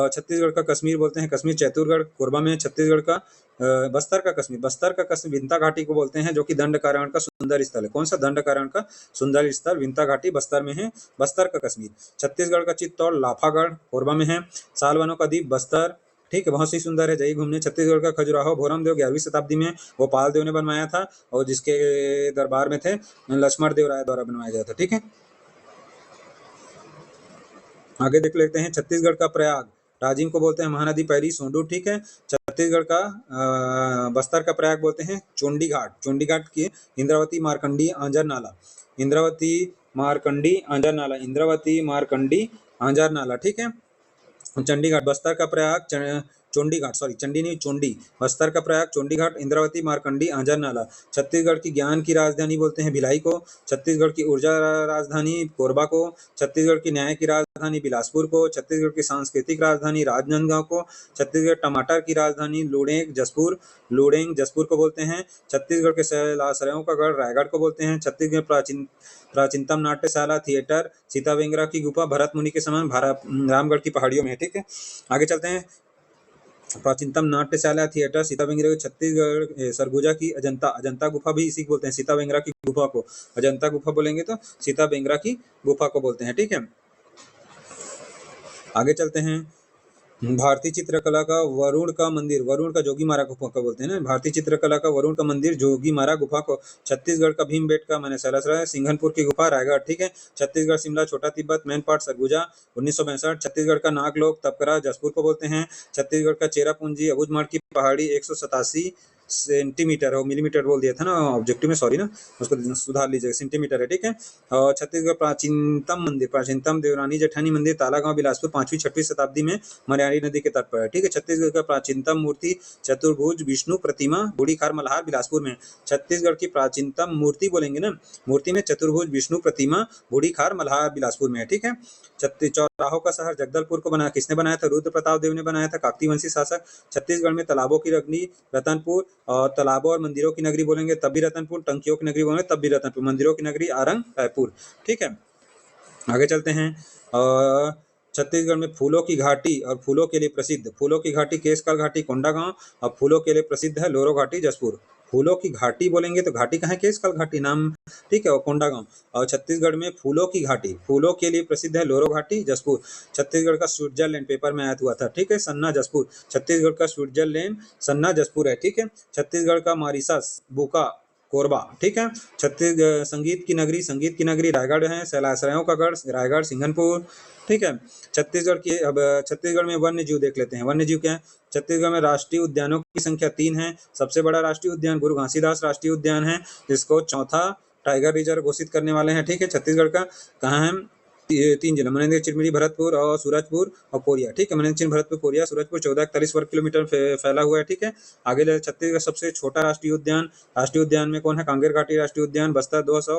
छत्तीसगढ़ का कश्मीर बोलते हैं कश्मीर चैतुरगढ़ कोरबा में, छत्तीसगढ़ का बस्तर का कश्मीर विंता घाटी को बोलते हैं, जो कि दंडकारण्य का सुंदर स्थल है, कौन सा, दंडकारण्य का सुंदर स्थल विंता घाटी बस्तर में है, बस्तर का कश्मीर। छत्तीसगढ़ का चित्तौड़ लाफागढ़ कोरबा में है, सालवनों का द्वीप बस्तर, ठीक है, बहुत ही सुंदर है, जाइए घूमने। छत्तीसगढ़ का खजुराहो भोरम देव 11वीं शताब्दी में गोपाल देव ने बनवाया था, और जिसके दरबार में थे लक्ष्मण देव राय द्वारा बनवाया गया था, ठीक है। आगे देख लेते हैं, छत्तीसगढ़ का प्रयाग, राजिम को बोलते हैं महानदी पैरी सोंडू, ठीक है। छत्तीसगढ़ का बस्तर का प्रयाग बोलते हैं चोंडी घाट की इंद्रावती मारकंडी आंजर नाला, इंद्रावती मारकंडी आंजर नाला, ठीक है। चंडीगढ़, बस्तर का प्रयाग चोंडी घाट, सॉरी चंडी नहीं चोंडी, बस्तर का प्रयाग चोंडी घाट, इंद्रावती मारकंडी आंजर नाला। छत्तीसगढ़ की ज्ञान की राजधानी बोलते हैं भिलाई को, छत्तीसगढ़ की ऊर्जा राजधानी कोरबा को, छत्तीसगढ़ की न्याय की राजधानी बिलासपुर को, छत्तीसगढ़ की सांस्कृतिक राजधानी राजनांदगांव को, छत्तीसगढ़ टमाटर की राजधानी लुड़ेंग जसपुर को बोलते हैं, छत्तीसगढ़ के शैलाश्रयों का गढ़ रायगढ़ को बोलते हैं, छत्तीसगढ़ प्राचीनतम नाट्यशाला थिएटर सीता वेंगरा की गुफा भरत मुनि के समान रामगढ़ की पहाड़ियों में है, ठीक है। आगे चलते हैं, प्राचीनतम नाट्यशाला थिएटर सीता वेंगरा, छत्तीसगढ़ सरगुजा की अजंता गुफा भी इसी को बोलते हैं, सीता वेंगरा की गुफा को अजंता गुफा बोलेंगे तो सीता वेंगरा की गुफा को बोलते हैं, ठीक है। आगे चलते हैं, भारतीय चित्रकला का वरुण का मंदिर, वरुण का जोगीमारा गुफा को बोलते हैं ना, भारतीय चित्रकला का वरुण का मंदिर जोगीमारा गुफा को, छत्तीसगढ़ का भीमबेटका मैंने सैलासराय सिंघनपुर की गुफा रायगढ़, ठीक है। छत्तीसगढ़ शिमला छोटा तिब्बत मेन पार्ट सरगुजा 1962, छत्तीसगढ़ का नागलोक तपकरा जसपुर को बोलते हैं, छत्तीसगढ़ का चेरापूंजी अबूझमाड़ की पहाड़ी 187 सेंटीमीटर है, मिलीमीटर बोल दिया था ना ऑब्जेक्टिव में, सॉरी ना, उसको सुधार लीजिएगा, सेंटीमीटर है, ठीक है। और छत्तीसगढ़ प्राचीनतम मंदिर, प्राचीनतम देवरानी जेठानी मंदिर तालागांव बिलासपुर 5वीं-6वीं शताब्दी में मरयारी नदी के तट पर है, ठीक है। छत्तीसगढ़ का प्राचीनतम मूर्ति चतुर्भुज विष्णु प्रतिमा बूढ़ी खार मल्हार बिलासपुर में। छत्तीसगढ़ की प्राचीनतम मूर्ति बोलेंगे ना, मूर्ति में चतुर्भुज विष्णु प्रतिमा बूढ़ी खार मल्हार बिलासपुर में है, ठीक है। चौराहों का शहर जगदलपुर को बनाया, किसने बनाया था? रुद्र प्रताप देव ने बनाया था, काकती वंशी शासक। छत्तीसगढ़ में तालाबों की नगरी रतनपुर, और तालाबों और मंदिरों की नगरी बोलेंगे तब भी रतनपुर, टंकियों की नगरी बोलेंगे तब भी रतनपुर, मंदिरों की नगरी आरंग रायपुर, ठीक है। आगे चलते हैं। छत्तीसगढ़ में फूलों की घाटी और फूलों के लिए प्रसिद्ध, फूलों की घाटी केशकाल घाटी कोंडागांव, और फूलों के लिए प्रसिद्ध है लोरो घाटी जसपुर। फूलों की घाटी बोलेंगे तो घाटी कहाँ है? केशकाल घाटी नाम, ठीक है, और कोंडागांव। और छत्तीसगढ़ में फूलों की घाटी, फूलों के लिए प्रसिद्ध है लोरो घाटी जसपुर। छत्तीसगढ़ का स्विट्जरलैंड पेपर में आया हुआ था, ठीक है, सन्ना जसपुर। छत्तीसगढ़ का स्विट्जरलैंड सन्ना जसपुर है, ठीक है। छत्तीसगढ़ का मॉरिशस बुका कोरबा, ठीक है। छत्तीसगढ़ संगीत की नगरी रायगढ़ है, शैलाश्रयों का गढ़ रायगढ़ सिंघनपुर, ठीक है। छत्तीसगढ़ की, अब छत्तीसगढ़ में वन्य जीव देख लेते हैं। वन्य जीव क्या है? छत्तीसगढ़ में राष्ट्रीय उद्यानों की संख्या 3 है। सबसे बड़ा राष्ट्रीय उद्यान गुरु घासीदास राष्ट्रीय उद्यान है, जिसको चौथा टाइगर रिजर्व घोषित करने वाले हैं, ठीक है। छत्तीसगढ़ का कहाँ है? 3 जिला, मनेन्द्र चिरमिरी भरतपुर और सूरजपुर और कोरिया, ठीक है। मनेन्द्र भरतपुर कोरिया सूरजपुर 1441 वर्ग किलोमीटर फैला हुआ है, ठीक है। आगे छत्तीसगढ़ सबसे छोटा राष्ट्रीय उद्यान में कौन है? कांगेर घाटी राष्ट्रीय उद्यान, बस्तर 200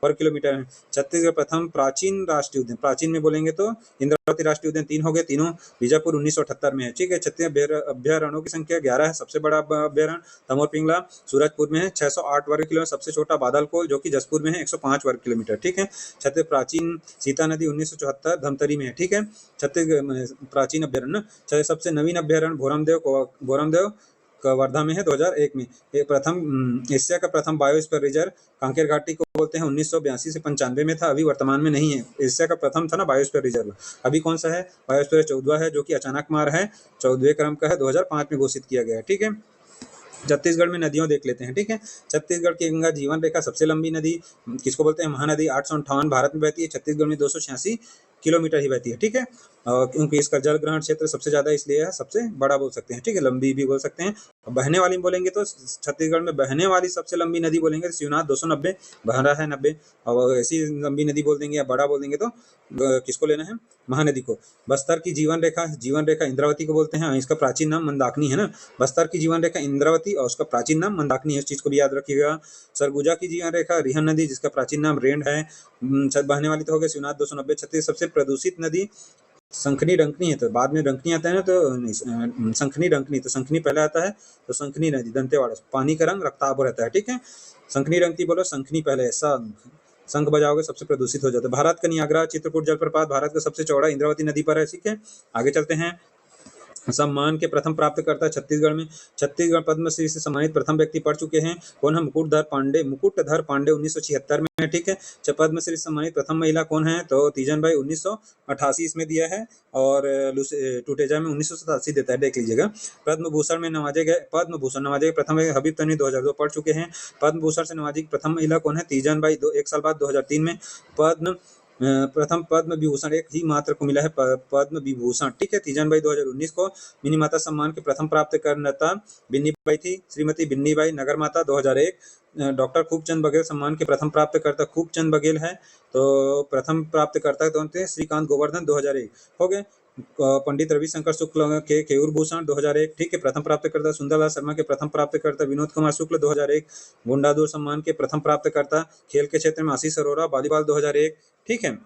वर्ग किलोमीटर है। छत्तीसगढ़ प्रथम प्राचीन राष्ट्रीय उद्यान, प्राचीन में बोलेंगे तो इंद्रावती राष्ट्रीय उद्यान 3 हो गए, तीनों बीजापुर 1978 में है, ठीक है। छत्तीसगढ़ अभ्यारण्यों की संख्या 11 है। सबसे बड़ा अभ्यारण्य तमोर पिंगला सूरजपुर में है 608 वर्ग किलोमीटर। सबसे छोटा बादलकोल जो कि जसपुर में है 105 वर्ग किलोमीटर, ठीक है। छत्तीसगढ़ प्राचीन सीता नदी 1974 धमतरी में है, ठीक है। छत्तीसगढ़ प्राचीन अभ्यारण्य। सबसे नवीन अभ्यारण्य भोरमदेव का वर्धा में है 2001 में। ये एशिया का प्रथम बायोस्फीयर रिजर्व कांकेर घाटी को बोलते हैं, 1982 से 95 में था, अभी वर्तमान में नहीं है। एशिया का प्रथम था ना बायोस्फीयर रिजर्व, अभी कौन सा है? बायोस्फीयर 14 है, जो कि अचानक मार है, 14वें क्रम का है, 2005 में घोषित किया गया है, ठीक है। छत्तीसगढ़ में नदियों देख लेते हैं, ठीक है। छत्तीसगढ़ की गंगा जीवन रेखा सबसे लंबी नदी किसको बोलते हैं? महानदी 858 भारत में बहती है, छत्तीसगढ़ में 286 किलोमीटर ही बहती है, ठीक है। क्योंकि इसका जल ग्रहण क्षेत्र सबसे ज्यादा इसलिए है, सबसे बड़ा बोल सकते हैं, ठीक है। लंबी भी बोल सकते हैं। बहने वाली बोलेंगे तो छत्तीसगढ़ में बहने वाली सबसे लंबी नदी बोलेंगे तो शिवनाथ 290 बह रहा है 90, और ऐसी लंबी नदी बोल देंगे या बड़ा बोल देंगे तो किसको लेना है? महानदी को। बस्तर की जीवन रेखा इंद्रावती को बोलते हैं, इसका प्राचीन नाम मंदाकिनी है ना। बस्तर की जीवन रेखा इंद्रावती और उसका प्राचीन नाम मंदाकिनी है, इस चीज को भी याद रखिएगा। सरगुजा की जीवन रेखा रिहन नदी, जिसका प्राचीन नाम रेंड है। बहने वाली तो हो गई शिवनाथ 290। छत्तीस सबसे प्रदूषित नदी संखनी डंकनी है, तो बाद में डंकनी आता है ना, तो संखनी डंकनी, तो संखनी पहले आता है, तो संखनी नदी दंतेवाड़ा, पानी का रंग रक्ताभ रहता है, ठीक है। संखनी डंकनी बोलो, संखनी पहले, शंख बजाओगे सबसे प्रदूषित हो जाता है। भारत का नियाग्रा चित्रकूट जलप्रपात भारत का सबसे चौड़ा इंद्रावती नदी पर है, ठीक है। आगे चलते हैं। सम्मान के प्रथम प्राप्तकर्ता छत्तीसगढ़ में, छत्तीसगढ़ पद्मश्री से सम्मानित प्रथम व्यक्ति पढ़ चुके हैं, कौन है? मुकुटधर पांडे 1976 में है, ठीक है। पद्मश्री से सम्मानित प्रथम महिला कौन है? तो तीजन बाई 1988 इसमें दिया है, और टूटेजा में 1987 देता है, देख लीजिएगा। पद्म भूषण नवाजे गए प्रथम हबीब तनवीर 2002 पढ़ चुके हैं। पद्म भूषण से नवाजी प्रथम महिला कौन है? तीजन बाई 1 साल बाद 2003 में। प्रथम पद्म विभूषण एक ही मात्र को मिला है, पद्म विभूषण, ठीक है, तीजन बाई 2019 को। मिनी माता सम्मान के प्रथम प्राप्तकर्ता बिन्नी बाई थी, श्रीमती बिन्नी बाई नगर माता 2001। डॉक्टर खूबचंद बघेल सम्मान के प्रथम प्राप्तकर्ता खूबचंद बघेल है, तो प्रथम प्राप्तकर्ता कौन थे? श्रीकांत गोवर्धन 2001 हो गए। पंडित रविशंकर शुक्ल के केयूर भूषण 2001, ठीक है। प्रथम प्राप्तकर्ता सुंदरलाल शर्मा के प्रथम प्राप्तकर्ता विनोद कुमार शुक्ल 2001। गुंडादुर सम्मान के प्रथम प्राप्तकर्ता खेल के क्षेत्र में आशीष अरोरा वॉलीबॉल 2001, ठीक है।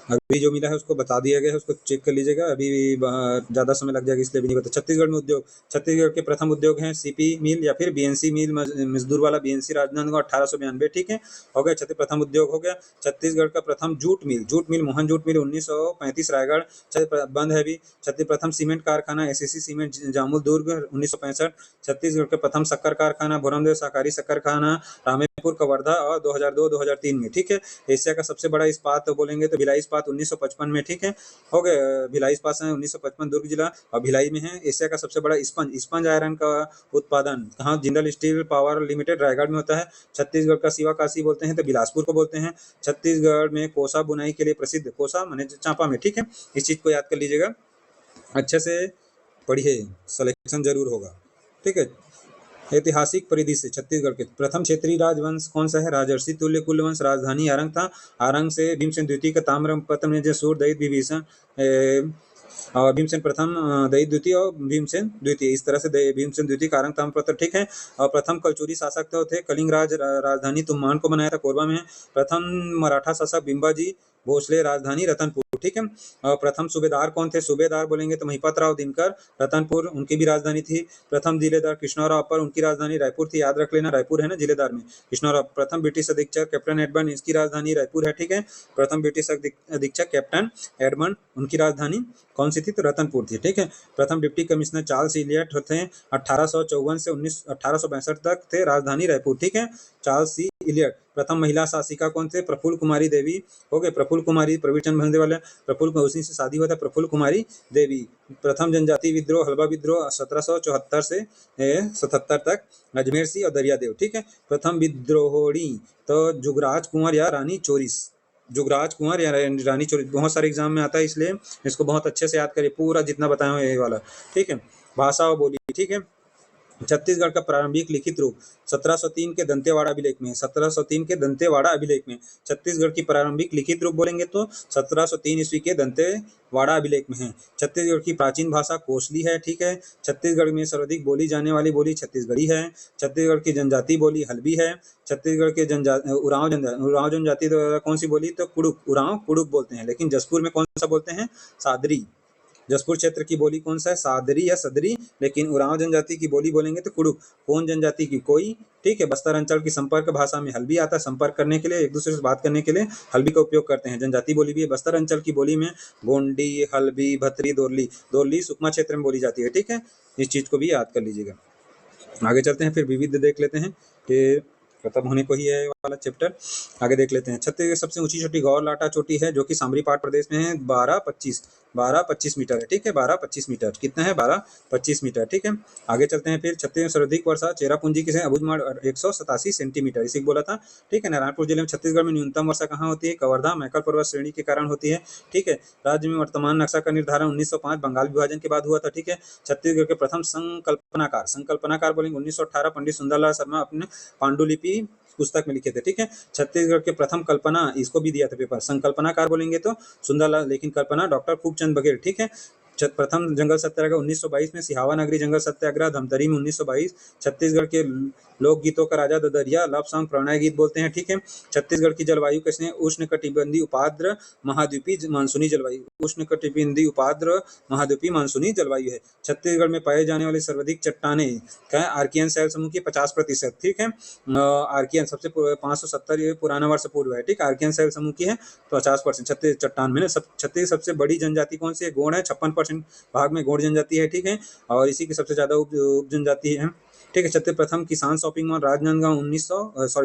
अभी जो मिला है उसको बता दिया गया है, उसको चेक कर लीजिएगा, अभी ज़्यादा समय लग जाएगा इसलिए भी नहीं बता। छत्तीसगढ़ में उद्योग, छत्तीसगढ़ के प्रथम उद्योग हैं सीपी मिल या फिर बीएनसी मिल, मजदूर वाला बीएनसी राजनांदगांव 1892, ठीक है, हो गया। प्रथम उद्योग हो गया। छत्तीसगढ़ का प्रथम jute mill Mohan jute mill 1935 Raigarh बंद है अभी। प्रथम सीमेंट कारखाना एसएससी सीमेंट जामुल दुर्ग 1965। छत्तीसगढ़ का प्रथम शक्कर कारखाना भोरमदेव सहकारी शक्कर कारखाना रामेपुर कवर्धा और 2002-2003 में, ठीक है। एशिया का सबसे बड़ा इस्पात बोलेंगे तो भिलाई इस्पात 1955 में, ठीक है, हो गए। भिलाई इस्पात है 1955 दुर्ग जिला और भिलाई में है। एशिया का सबसे बड़ा स्पंज आयरन का उत्पादन कहाँ? Jindal steel power limited Raigarh में होता है। छत्तीसगढ़ का सिवा काशी बोलते हैं तो बिलासपुर को बोलते हैं। छत्तीसगढ़ में कोसा बुनाई के लिए प्रसिद्ध, कोसा माने चांपा में, ठीक है, इस चीज को याद कर लीजिएगा अच्छे से। पढ़िए, सिलेक्शन जरूर होगा। ठीक है। ऐतिहासिक परिदृश्य छत्तीसगढ़ के प्रथम क्षेत्रीय राजवंश कौन सा है? राजर्षि तुल्य कुलवंश। राजधानी आरंग था। आरंग से भीमसेन द्वितीय का ताम्रपत्र में सूर दयित विभीषण और भीमसेन प्रथम, दयित द्वितीय और भीमसेन द्वितीय, इस तरह से भीमसेन द्वितीय का आरंग ताम्रपत्र। ठीक है। और प्रथम कलचुरी शासक तो थे कलिंग राजधानी तुम्मान को बनाया था, कोरबा में है। प्रथम मराठा शासक बिंबाजी भोसले, राजधानी रतनपुर। ठीक है। और प्रथम सूबेदार कौन थे? सूबेदार बोलेंगे तो महिपत राव दिनकर, रतनपुर उनकी भी राजधानी थी। प्रथम जिलेदार कृष्णराव अपर, उनकी राजधानी रायपुर थी, याद रख लेना, रायपुर है ना जिलेदार में कृष्णराव। प्रथम ब्रिटिश अधीक्षक कैप्टन एडमंड, इसकी राजधानी रायपुर है। ठीक है। प्रथम ब्रिटिश अधीक्षक कैप्टन एडमंड, उनकी राजधानी कौन सी थी? तो रतनपुर थी। ठीक है। प्रथम डिप्टी कमिश्नर चार्ल्स इलियट थे, 1854 से 1862 तक थे, राजधानी रायपुर। ठीक है। चार्ल्स सी इलियट। प्रथम महिला शासिका कौन थे? प्रफुल्ल कुमारी देवी। हो गए, प्रफुल्ल कुमारी प्रवीण भंगदे वाले, प्रफुल्ल उसी से शादी हुआ था, प्रफुल्ल कुमारी देवी। प्रथम जनजाति विद्रोह हलवा विद्रोह 1774 से 77 तक, अजमेर सिंह और दरियादेव। ठीक है। प्रथम विद्रोहोड़ी तो जुगराज कुंवर या रानी चोरिस, जुगराज कुंवर या रानी चोरिस, बहुत सारे एग्जाम में आता है, इसलिए इसको बहुत अच्छे से याद करिए, पूरा जितना बताया हूँ ये वाला। ठीक है। भाषा और बोली। ठीक है। छत्तीसगढ़ का प्रारंभिक लिखित रूप 1703 के दंतेवाड़ा अभिलेख में, 1703 के दंतेवाड़ा अभिलेख में छत्तीसगढ़ की प्रारंभिक लिखित रूप बोलेंगे तो 1703 ईस्वी के दंतेवाड़ा अभिलेख में है। छत्तीसगढ़ की प्राचीन भाषा कोसली है। ठीक है। छत्तीसगढ़ में सर्वाधिक बोली जाने वाली बोली छत्तीसगढ़ी है। छत्तीसगढ़ की जनजाति बोली हल्बी है। छत्तीसगढ़ के उरांव जनजाति कौन सी बोली? तो कुड़ुक, उरांव कुड़ुक बोलते हैं, लेकिन जसपुर में कौन सा बोलते हैं? सादरी। जसपुर क्षेत्र की बोली कौन सा है? सादरी या सदरी, लेकिन उरांव जनजाति की बोली बोलेंगे तो कुड़ुक। कौन जनजाति की? कोई। ठीक है। बस्तर अंचल की संपर्क भाषा में हल्बी आता है, संपर्क करने के लिए, एक दूसरे से बात करने के लिए हल्बी का उपयोग करते हैं। जनजाति बोली भी है बस्तर अंचल की बोली में गोंडी, हल्बी, भतरी, दोरली। दोरली सुकमा क्षेत्र में बोली जाती है। ठीक है। इस चीज को भी याद कर लीजिएगा। आगे चलते हैं, फिर विविध देख लेते हैं, फिर खत्म होने को ही है वाला चैप्टर। आगे देख लेते हैं। छत्तीसगढ़ की सबसे ऊंची चोटी गौर लाटा चोटी है, जो कि सामरीपाट प्रदेश में है, 12-25 मीटर है। ठीक है। 12-25 मीटर कितना है? 12-25 मीटर। ठीक है। आगे चलते हैं, फिर छत्तीसगढ़ सर्वाधिक वर्षा चेरापूंजी की अबुझमाड़ 187 सेंटीमीटर, इसी को बोला था। ठीक है। नारायणपुर जिले में छत्तीसगढ़ में न्यूनतम वर्षा कहाँ होती है? कवर्धा मैकल पर्वत श्रेणी के कारण होती है। ठीक है। राज्य में वर्तमान नक्शा का निर्धारण 1905 बंगाल विभाजन के बाद हुआ था। ठीक है। छत्तीसगढ़ के प्रथम संकल्पनाकार बोलेंगे 1918 पंडित सुंदरलाल शर्मा अपने पांडुलिपि पुस्तक में लिखे थे। ठीक है। छत्तीसगढ़ के प्रथम कल्पना, इसको भी दिया था पेपर, संकल्पनाकार बोलेंगे तो सुंदरलाल, लेकिन कल्पना डॉक्टर खूबचंद बघेल। ठीक है। प्रथम जंगल सत्याग्रह 1922 में, सिहावा नगरी जंगल सत्याग्रह धमतरी में 1922। छत्तीसगढ़ के लोकगीतों का राजा ददरिया, लव सॉन्ग, प्रणय गीत बोलते हैं। ठीक है। छत्तीसगढ़ की जलवायु कैसे है? उष्णकटिबंधीय उपाद्र महाद्वीपीय मानसूनी जलवायु, उष्णकटिबंधीय उपाद्र महाद्वीपीय मानसूनी जलवायु है। छत्तीसगढ़ में पाए जाने वाली सर्वाधिक चट्टाने क्या है? आर्कियन शैल समूह की 50%। ठीक है। आर्कियन सबसे 570 पुराना वर्ष पूर्व है। ठीक है। आर्कियन शैल समूह की है 50%। छत्तीस चट्टान में छत्तीस सबसे बड़ी जनजाति कौन सी है? गोंड है, 56% भाग में गोंड जनजाति है। ठीक है। और इसी की सबसे ज्यादा उप जनजाति है। ठीक है। छत्तीस प्रथम किसान शॉपिंग मॉल राजनांदगांव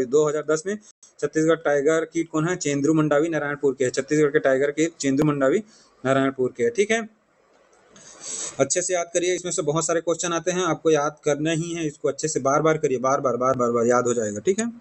2010 में। छत्तीसगढ़ टाइगर कीट कौन है? चेंद्रू मंडावी नारायणपुर के है। छत्तीसगढ़ के टाइगर कीट चेंद्रू मंडावी नारायणपुर के है। ठीक है। अच्छे से याद करिए, इसमें से बहुत सारे क्वेश्चन आते हैं, आपको याद करना ही है, इसको अच्छे से बार बार करिए, बार बार याद हो जाएगा। ठीक है।